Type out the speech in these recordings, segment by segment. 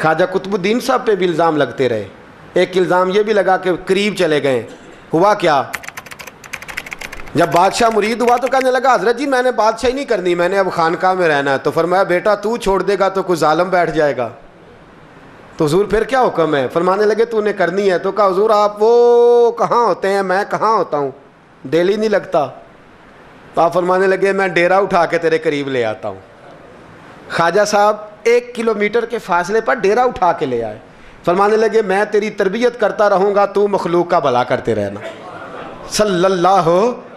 خواجہ قطب الدین صاحب پہ بھی الزام لگتے رہے. ایک الزام یہ بھی لگا کہ قریب چلے گئے. ہوا کیا؟ جب بادشاہ مرید ہوا تو کہنے لگا حضرت جی میں نے بادشاہی نہیں کرنی, میں نے اب خانقاہ میں رہنا ہے. تو فرمایا بیٹا تو چھوڑ دے گا تو کوئی ظالم بیٹھ جائے گا. تو حضور پھر کیا حکم ہے؟ فرمانے لگے تو نے کرنی ہے. تو کہا حضور آپ وہ کہاں ہوتے ہیں, میں کہاں ہوتا ہوں, دل ہی نہیں لگتا. تو آپ فرمانے لگے میں ڈیرا اٹھا کے تیرے قریب لے آتا ہوں. خواجہ صاحب 1 کلومیٹر کے فاصلے پر ڈیرا اٹھا کے لے آئے. فرمانے لگے میں تیری تربیت کرتا رہوں گا, تو مخلوق کا بھلا کرتے رہنا. صلی اللہ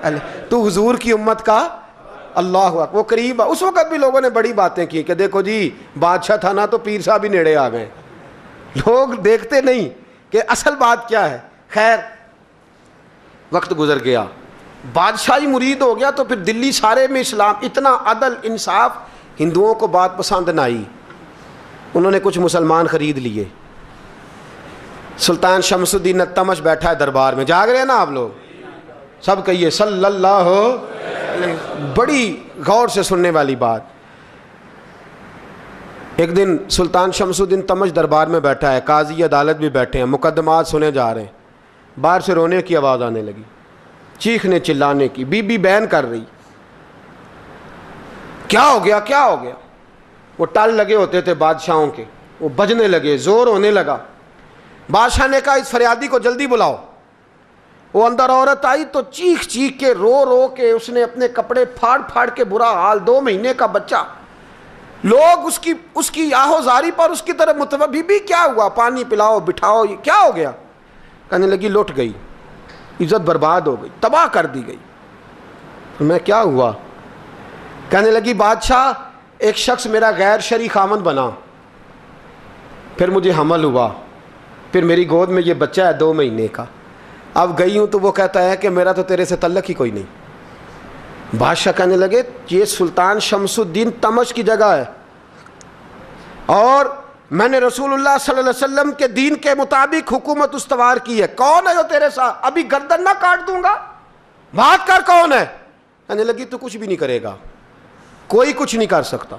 علیہ, تو حضور کی امت کا اللہ اکبر. وہ قریب, اس وقت بھی لوگوں نے بڑی باتیں کی کہ دیکھو جی بادشاہ تھا نا تو پیر صاحب بھی نیڑے آ گئے. لوگ دیکھتے نہیں کہ اصل بات کیا ہے. خیر وقت گزر گیا, بادشاہی مرید ہو گیا, تو پھر دلی سارے میں اسلام, اتنا عدل انصاف, ہندوؤں کو بات پسند نہ آئی. انہوں نے کچھ مسلمان خرید لیے. سلطان شمس الدین التمش بیٹھا ہے دربار میں, جاگ رہے ہیں نا آپ لوگ, سب کہیے صلی اللہ علیہ. بڑی غور سے سننے والی بات. ایک دن سلطان شمس الدین تمش دربار میں بیٹھا ہے, قاضی عدالت بھی بیٹھے ہیں, مقدمات سنے جا رہے ہیں. باہر سے رونے کی آواز آنے لگی, چیخنے چلانے کی. بی بی بیان کر رہی, کیا ہو گیا کیا ہو گیا. وہ ٹال لگے ہوتے تھے بادشاہوں کے, وہ بجنے لگے, زور ہونے لگا. بادشاہ نے کہا اس فریادی کو جلدی بلاؤ. وہ اندر عورت آئی تو چیخ چیخ کے رو رو کے اس نے اپنے کپڑے پھاڑ پھاڑ کے, برا حال, 2 مہینے کا بچہ. لوگ اس کی آہو زاری پر اس کی طرف متوجہ. بی بی کیا ہوا, پانی پلاؤ بٹھاؤ, کیا ہو گیا. کہنے لگی لٹ گئی, عزت برباد ہو گئی, تباہ کر دی گئی. میں کیا ہوا؟ کہنے لگی بادشاہ ایک شخص میرا غیر شرعی خامند بنا, پھر مجھے حمل ہوا, پھر میری گود میں یہ بچہ ہے 2 مہینے کا. اب گئی ہوں تو وہ کہتا ہے کہ میرا تو تیرے سے تعلق ہی کوئی نہیں. بادشاہ کہنے لگے یہ سلطان شمس الدین تمش کی جگہ ہے, اور میں نے رسول اللہ صلی اللہ علیہ وسلم کے دین کے مطابق حکومت استوار کی ہے. کون ہے جو تیرے ساتھ؟ ابھی گردن نہ کاٹ دوں گا, بات کر کون ہے. کہنے لگی تو کچھ بھی نہیں کرے گا, کوئی کچھ نہیں کر سکتا.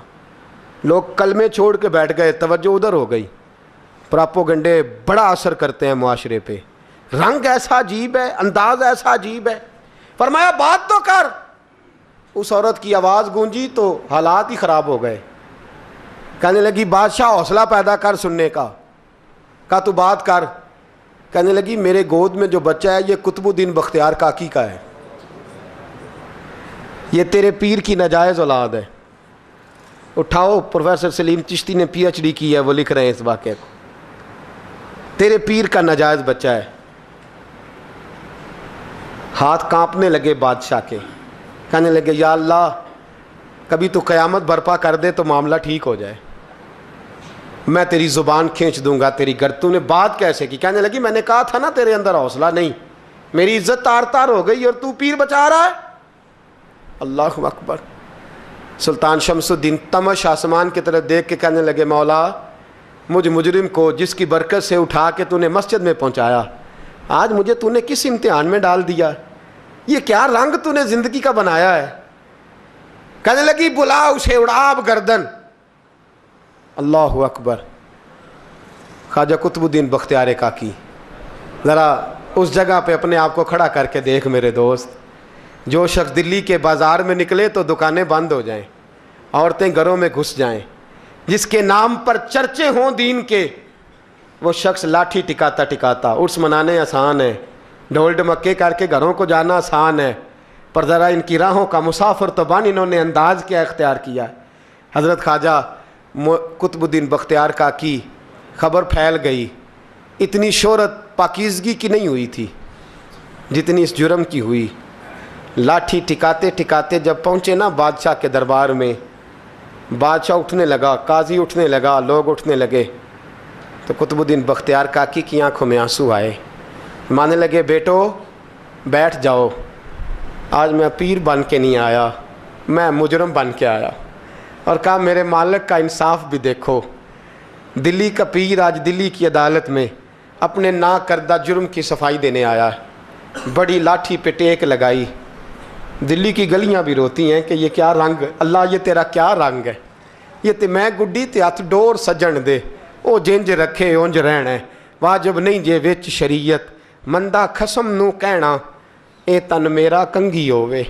لوگ کلمے چھوڑ کے بیٹھ گئے, توجہ ادھر ہو گئی. پراپوگنڈے بڑا اثر کرتے ہیں معاشرے پہ. رنگ ایسا عجیب ہے, انداز ایسا عجیب ہے. فرمایا بات تو کر. اس عورت کی آواز گونجی تو حالات ہی خراب ہو گئے. کہنے لگی بادشاہ حوصلہ پیدا کر سننے کا. کہا تو بات کر. کہنے لگی میرے گود میں جو بچہ ہے یہ قطب الدین بختیار کاکی کا ہے, یہ تیرے پیر کی ناجائز اولاد ہے. اٹھاؤ, پروفیسر سلیم چشتی نے PhD کی ہے, وہ لکھ رہے ہیں اس واقعے کو. تیرے پیر کا ناجائز بچہ ہے. ہاتھ کانپنے لگے بادشاہ کے. کہنے لگے یا اللہ کبھی تو قیامت برپا کر دے تو معاملہ ٹھیک ہو جائے, میں تیری زبان کھینچ دوں گا تیری گردن. تو نے بات کیسے کی؟ کہنے لگی میں نے کہا تھا نا تیرے اندر حوصلہ نہیں, میری عزت تار تار ہو گئی اور تو پیر بچا رہا ہے. اللہ اکبر. سلطان شمس الدین تمش آسمان کی طرف دیکھ کے کہنے لگے مولا مجھ مجرم کو جس کی برکت سے اٹھا کے تو نے مسجد میں پہنچایا, آج مجھے تو نے کس امتحان میں ڈال دیا. یہ کیا رنگ تو نے زندگی کا بنایا ہے. کہنے لگی بلا اسے, اڑا اب گردن. اللہ اکبر. خواجہ قطب الدین بختیار کاکی, ذرا اس جگہ پہ اپنے آپ کو کھڑا کر کے دیکھ میرے دوست. جو شخص دلی کے بازار میں نکلے تو دکانیں بند ہو جائیں, عورتیں گھروں میں گھس جائیں, جس کے نام پر چرچے ہوں دین کے, وہ شخص لاٹھی ٹکاتا ٹکاتا. عرس منانے آسان ہے, ڈھول ڈمکے کر کے گھروں کو جانا آسان ہے, پر ذرا ان کی راہوں کا مسافر تو بن انہوں نے انداز کیا اختیار کیا ہے. حضرت خواجہ قطب الدین بختیار کاکی, خبر پھیل گئی. اتنی شہرت پاکیزگی کی نہیں ہوئی تھی جتنی اس جرم کی ہوئی. لاٹھی ٹکاتے ٹکاتے جب پہنچے نا بادشاہ کے دربار میں, بادشاہ اٹھنے لگا, قاضی اٹھنے لگا, لوگ اٹھنے لگے, تو قطب الدین بختیار کاکی کی آنکھوں میں آنسو آئے. مانے لگے بیٹو بیٹھ جاؤ, آج میں پیر بن کے نہیں آیا, میں مجرم بن کے آیا. اور کہا میرے مالک کا انصاف بھی دیکھو, دلی کا پیر آج دلی کی عدالت میں اپنے نا کردہ جرم کی صفائی دینے آیا ہے. بڑی لاٹھی پہ ٹیک لگائی. دلی کی گلیاں بھی روتی ہیں کہ یہ کیا رنگ, اللہ یہ تیرا کیا رنگ ہے. یہ تے میں گڈی تے ہاتھ ڈور سجن دے, ਉਹ ਜਿੰਜ ਰੱਖੇ ਉਂਝ ਰਹਿਣਾ, ਵਾਜਬ ਨਹੀਂ ਜੇ ਵਿੱਚ ਸ਼ਰੀਅਤ, ਮੰਦਾ ਖਸਮ ਨੂੰ ਕਹਿਣਾ, ਇਹ ਤਨ ਮੇਰਾ ਕੰਗੀ ਹੋਵੇ,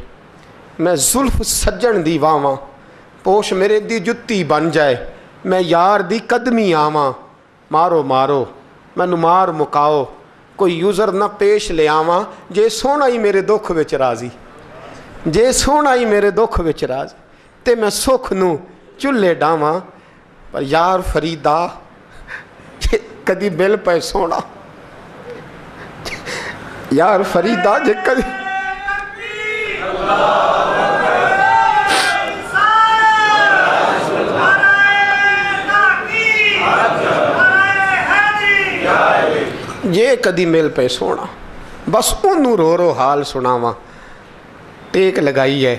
ਮੈਂ ਜ਼ੁਲਫ ਸੱਜਣ ਦੀ ਵਾਵਾਂ, ਪੋਸ਼ ਮੇਰੇ ਦੀ ਜੁੱਤੀ ਬਣ ਜਾਏ, ਮੈਂ ਯਾਰ ਦੀ ਕਦਮੀ ਆਵਾਂ, ਮਾਰੋ ਮਾਰੋ ਮੈਨੂੰ ਮਾਰ ਮੁਕਾਓ, ਕੋਈ ਯੂਜ਼ਰ ਨਾ ਪੇਸ਼ ਲਿਆਵਾਂ, ਜੇ ਸੋਹਣਾ ਹੀ ਮੇਰੇ ਦੁੱਖ ਵਿੱਚ ਰਾਜ਼ੀ, ਜੇ ਸੋਹਣਾ ਹੀ ਮੇਰੇ ਦੁੱਖ ਵਿੱਚ ਰਾਜ਼ੀ, ਤੇ ਮੈਂ ਸੁੱਖ ਨੂੰ ਚੁੱਲ੍ਹੇ ਡਾਵਾਂ, ਪਰ ਯਾਰ ਫਰੀਦਾ ਜੇ ਕਦੀ ਮਿਲ ਪਏ ਸੋਹਣਾ, ਯਾਰ ਫਰੀਦਾ ਜੇ ਕਦੀ ਜੇ ਕਦੀ ਮਿਲ ਪਏ ਸੋਹਣਾ, ਬਸ ਉਹਨੂੰ ਰੋ ਰੋ ਹਾਲ ਸੁਣਾਵਾਂ। ਟੇਕ ਲਗਾਈ ਹੈ,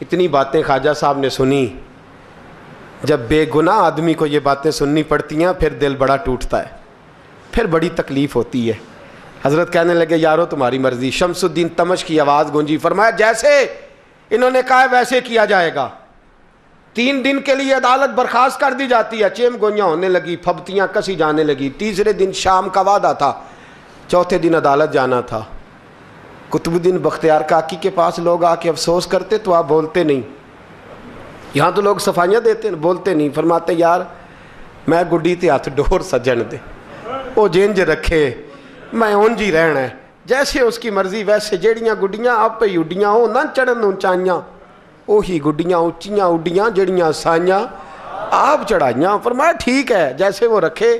اتنی باتیں خواجہ صاحب نے سنی. جب بے گناہ آدمی کو یہ باتیں سننی پڑتی ہیں پھر دل بڑا ٹوٹتا ہے, پھر بڑی تکلیف ہوتی ہے. حضرت کہنے لگے یارو تمہاری مرضی. شمس الدین تمش کی آواز گونجی, فرمایا جیسے انہوں نے کہا ویسے کیا جائے گا. 3 دن کے لیے عدالت برخاست کر دی جاتی ہے. چیم گوئیاں ہونے لگی, پھبتیاں کسی جانے لگی. تیسرے دن شام کا وعدہ تھا, چوتھے دن عدالت جانا تھا. قطب الدین بختیار کاکی کے پاس لوگ آ کے افسوس کرتے تو آپ بولتے نہیں. یہاں تو لوگ صفائیاں دیتے ہیں, بولتے نہیں. فرماتے یار میں گڈی تے ہاتھ ڈور سجن دے, وہ جینج رکھے, میں اونج ہی رہنا ہے, جیسے اس کی مرضی ویسے. جیڑیاں گڈیاں آپ پہ اڈیاں ہو نہ چڑھن اونچائیاں, وہی گڈیاں اونچیاں اڈیاں جڑیاں سائیاں آپ چڑھائیاں. فرمایا ٹھیک ہے جیسے وہ رکھے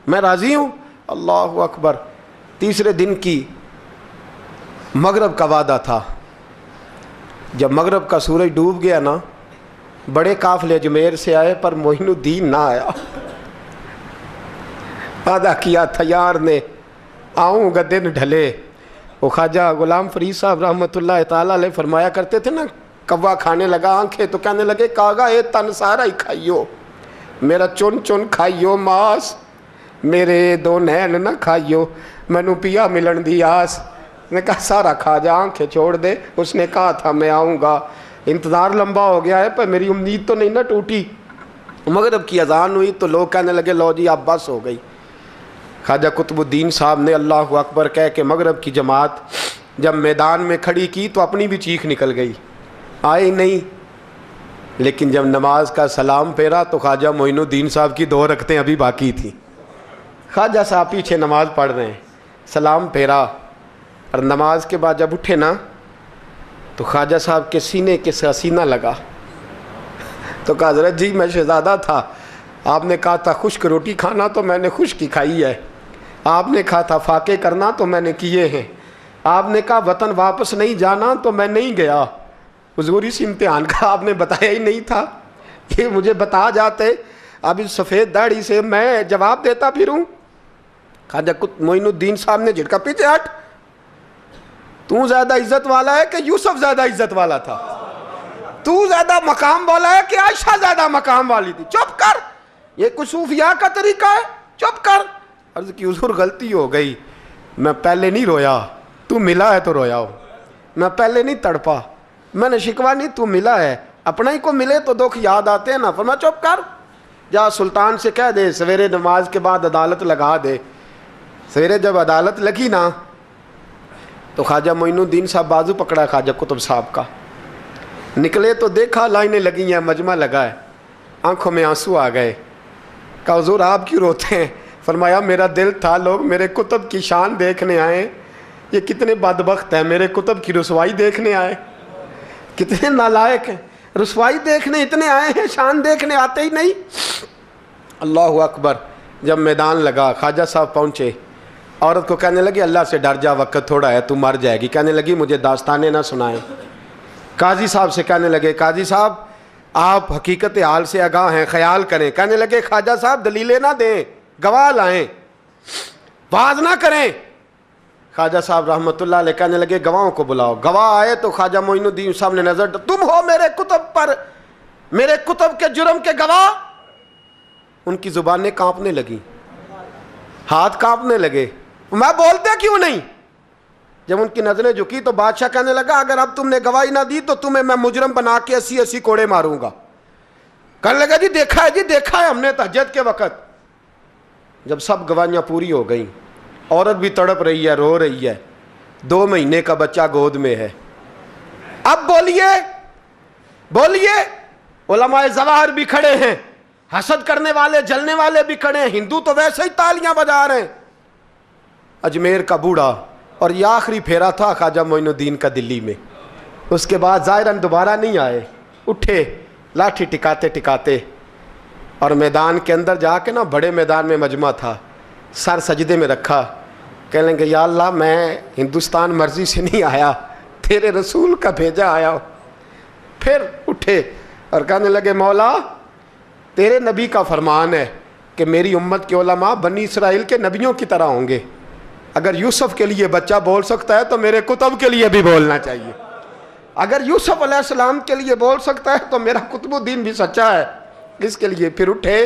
میں راضی ہوں. اللہ اکبر. تیسرے دن کی مغرب کا وعدہ تھا. جب مغرب کا سورج ڈوب گیا نا, بڑے قافلے اجمیر سے آئے پر معین الدین نہ آیا. وعدہ کیا تھا یار نے آؤں گا دن ڈھلے. وہ خواجہ غلام فرید صاحب رحمۃ اللہ تعالیٰ علیہ فرمایا کرتے تھے نا, کوا کھانے لگا آنکھیں تو کہنے لگے کاغا اے تن سارا ہی کھائیو, میرا چن چن کھائیو ماس, میرے 2 نین نہ کھائیو, مینو پیا ملن دی آس. نے کہا سارا کھا جا, آنکھیں چھوڑ دے. اس نے کہا تھا میں آؤں گا, انتظار لمبا ہو گیا ہے پر میری امید تو نہیں نہ ٹوٹی. مغرب کی اذان ہوئی تو لوگ کہنے لگے لو جی اب بس ہو گئی. خواجہ قطب الدین صاحب نے اللہ اکبر کہہ کے مغرب کی جماعت جب میدان میں کھڑی کی تو اپنی بھی چیخ نکل گئی, آئی نہیں. لیکن جب نماز کا سلام پھیرا تو خواجہ معین الدین صاحب کی 2 رکعتیں ابھی باقی تھیں. خواجہ صاحب پیچھے نماز پڑھ رہے ہیں, سلام پھیرا اور نماز کے بعد جب اٹھے نا تو خواجہ صاحب کے سینے کے سینہ لگا. تو کہا حضرت جی میں شہزادہ تھا, آپ نے کہا تھا خشک روٹی کھانا تو میں نے خشک کی کھائی ہے, آپ نے کہا تھا فاقے کرنا تو میں نے کیے ہیں, آپ نے کہا وطن واپس نہیں جانا تو میں نہیں گیا. حضور اس امتحان کا آپ نے بتایا ہی نہیں تھا, یہ مجھے بتا جاتے اب اس سفید داڑھی سے میں جواب دیتا پھروں. خواجہ معین الدین صاحب نے جھٹکا, پیچھے ہٹ, تو زیادہ عزت والا ہے کہ یوسف زیادہ عزت والا تھا؟ تو زیادہ مقام والا ہے کہ عائشہ زیادہ مقام والی تھی؟ چپ کر, یہ کوئی صوفیاء کا طریقہ ہے؟ چپ کر. عرض کی حضور غلطی ہو گئی, میں پہلے نہیں رویا, تو ملا ہے تو رویا ہو. میں پہلے نہیں تڑپا, میں نے شکوا نہیں, تو ملا ہے. اپنا ہی کو ملے تو دکھ یاد آتے ہیں نا. فرمایا چپ کر, جا سلطان سے کہہ دے سویرے نماز کے بعد عدالت لگا دے. سویرے جب عدالت لگی نا تو خواجہ معین الدین صاحب بازو پکڑا خواجہ قطب صاحب کا, نکلے تو دیکھا لائنیں لگی ہیں, مجمع لگا ہے, آنکھوں میں آنسو آ گئے. کہا حضور آپ کیوں روتے ہیں؟ فرمایا میرا دل تھا لوگ میرے کتب کی شان دیکھنے آئے, یہ کتنے بدبخت ہیں, میرے کتب کی رسوائی دیکھنے آئے. کتنے نالائق ہیں, رسوائی دیکھنے اتنے آئے ہیں, شان دیکھنے آتے ہی نہیں. اللہ اکبر. جب میدان لگا خواجہ صاحب پہنچے, عورت کو کہنے لگی اللہ سے ڈر جا, وقت تھوڑا ہے, تو مر جائے گی. کہنے لگی مجھے داستانیں نہ سنائیں. قاضی صاحب سے کہنے لگے قاضی صاحب آپ حقیقت حال سے آگاہ ہیں, خیال کریں. کہنے لگے خواجہ صاحب دلیلیں نہ دیں, گواہ لائیں, واز نہ کریں. خواجہ صاحب رحمۃ اللہ علیہ کہنے لگے گواہوں کو بلاؤ. گواہ آئے تو خواجہ معین الدین صاحب نے نظر, تم ہو میرے کتب پر, میرے کتب کے جرم کے گواہ. ان کی زبانیں کانپنے لگیں, ہاتھ کانپنے لگے. میں بولتے کیوں نہیں؟ جب ان کی نظریں جھکی تو بادشاہ کہنے لگا اگر اب تم نے گواہی نہ دی تو تمہیں میں مجرم بنا کے 80 کوڑے ماروں گا. کہنے لگا جی دیکھا ہے, جی دیکھا ہے ہم نے تہجد کے وقت. جب سب گواہیاں پوری ہو گئیں, عورت بھی تڑپ رہی ہے, رو رہی ہے, 2 مہینے کا بچہ گود میں ہے. اب بولیے بولیے. علماء ظواہر بھی کھڑے ہیں, حسد کرنے والے جلنے والے بھی کھڑے ہیں, ہندو تو ویسے ہی تالیاں بجا رہے ہیں. اجمیر کا بوڑھا, اور یہ آخری پھیرا تھا خواجہ معین الدین کا دلی میں. اس کے بعد ظاہراً دوبارہ نہیں آئے. اٹھے لاٹھی ٹکاتے ٹکاتے اور میدان کے اندر جا کے نا, بڑے میدان میں مجمع تھا, سر سجدے میں رکھا. کہنے لگے یا اللہ میں ہندوستان مرضی سے نہیں آیا, تیرے رسول کا بھیجا آیا ہوں. پھر اٹھے اور کہنے لگے مولا تیرے نبی کا فرمان ہے کہ میری امت کے علماء بنی اسرائیل کے نبیوں کی طرح ہوں گے. اگر یوسف کے لیے بچہ بول سکتا ہے تو میرے کتب کے لیے بھی بولنا چاہیے. اگر یوسف علیہ السلام کے لیے بول سکتا ہے تو میرا قطب الدین بھی سچا ہے. اس کے لیے پھر اٹھے,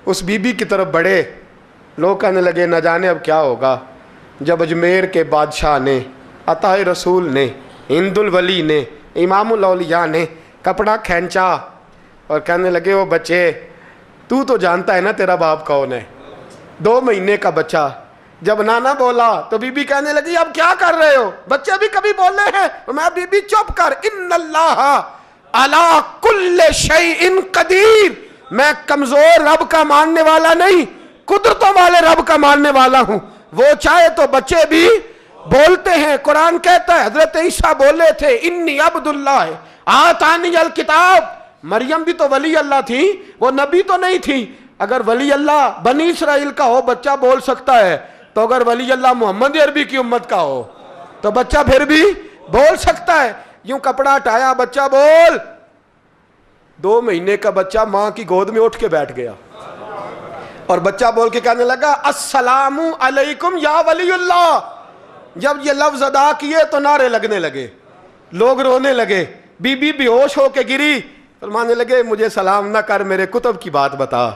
اس بی بی کی طرف بڑھے. لوگ کہنے لگے نہ جانے اب کیا ہوگا. جب اجمیر کے بادشاہ نے, عطا رسول نے, ہند الولی نے, امام الاولیاء نے کپڑا کھینچا اور کہنے لگے وہ بچے تو جانتا ہے نا تیرا باپ کون ہے, 2 مہینے کا بچہ. جب نانا بولا تو بی بی کہنے لگی اب کیا کر رہے ہو, بچے بھی کبھی بولے ہیں. میں بی بی چپ کر, ان اللہ علی کل شیء قدیر, میں کمزور رب کا ماننے والا نہیں, قدرتوں والے رب کا ماننے والا ہوں. وہ چاہے تو بچے بھی بولتے ہیں. قرآن کہتا ہے حضرت عیسیٰ بولے تھے انی عبداللہ آتانی الکتاب. مریم بھی تو ولی اللہ تھی, وہ نبی تو نہیں تھی. اگر ولی اللہ بنی اسرائیل کا ہو بچہ بول سکتا ہے, تو اگر ولی اللہ محمد عربی کی امت کا ہو تو بچہ پھر بھی بول سکتا ہے. یوں کپڑا ہٹایا, بچہ بول. 2 مہینے کا بچہ ماں کی گود میں اٹھ کے بیٹھ گیا اور بچہ بول کے کہنے لگا السلام علیکم یا ولی اللہ. جب یہ لفظ ادا کیے تو نعرے لگنے لگے, لوگ رونے لگے. بی بی بے ہوش ہو کے گری, فرمانے لگے مجھے سلام نہ کر, میرے کتب کی بات بتا.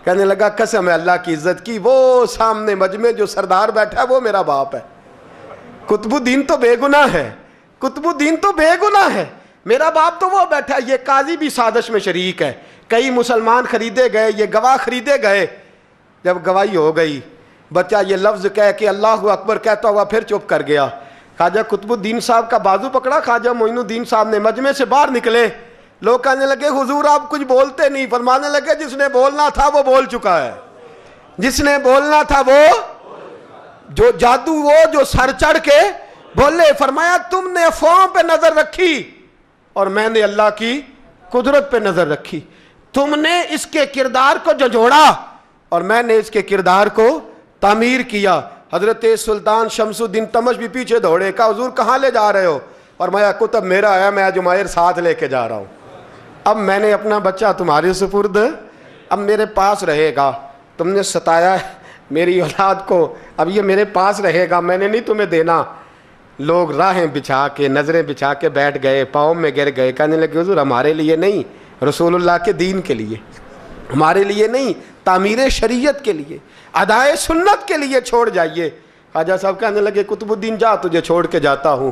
کہنے لگا قسم ہے اللہ کی عزت کی, وہ سامنے مجمع جو سردار بیٹھا ہے وہ میرا باپ ہے. قطب الدین تو بے گناہ ہے, قطب الدین تو بے گناہ ہے, میرا باپ تو وہ بیٹھا ہے. یہ قاضی بھی سازش میں شریک ہے. کئی مسلمان خریدے گئے, یہ گواہ خریدے گئے. جب گواہی ہو گئی, بچہ یہ لفظ کہہ کہ اللہ اکبر کہتا ہوا پھر چپ کر گیا. خواجہ قطب الدین صاحب کا بازو پکڑا, خواجہ معین الدین صاحب نے مجمع سے باہر نکلے. لوگ کہنے لگے حضور آپ کچھ بولتے نہیں. فرمانے لگے جس نے بولنا تھا وہ بول چکا ہے, جس نے بولنا تھا وہ جو جادو وہ جو سر چڑھ کے بولے. فرمایا تم نے افواہوں پہ نظر رکھی اور میں نے اللہ کی قدرت پہ نظر رکھی. تم نے اس کے کردار کو جھنجھوڑا اور میں نے اس کے کردار کو تعمیر کیا. حضرت سلطان شمس الدین تمش بھی پیچھے دوڑے, کہا حضور کہاں لے جا رہے ہو. فرمایا کتب میرا ہے, میں جمائر ساتھ لے کے جا رہا ہوں. اب میں نے اپنا بچہ تمہارے سپرد, اب میرے پاس رہے گا. تم نے ستایا میری اولاد کو, اب یہ میرے پاس رہے گا, میں نے نہیں تمہیں دینا. لوگ راہیں بچھا کے, نظریں بچھا کے بیٹھ گئے, پاؤں میں گر گئے. کہنے لگے حضور ہمارے لیے نہیں, رسول اللہ کے دین کے لیے, ہمارے لیے نہیں, تعمیر شریعت کے لیے, ادائے سنت کے لیے چھوڑ جائیے. خواجہ صاحب کہنے لگے قطب الدین جا, تجھے چھوڑ کے جاتا ہوں.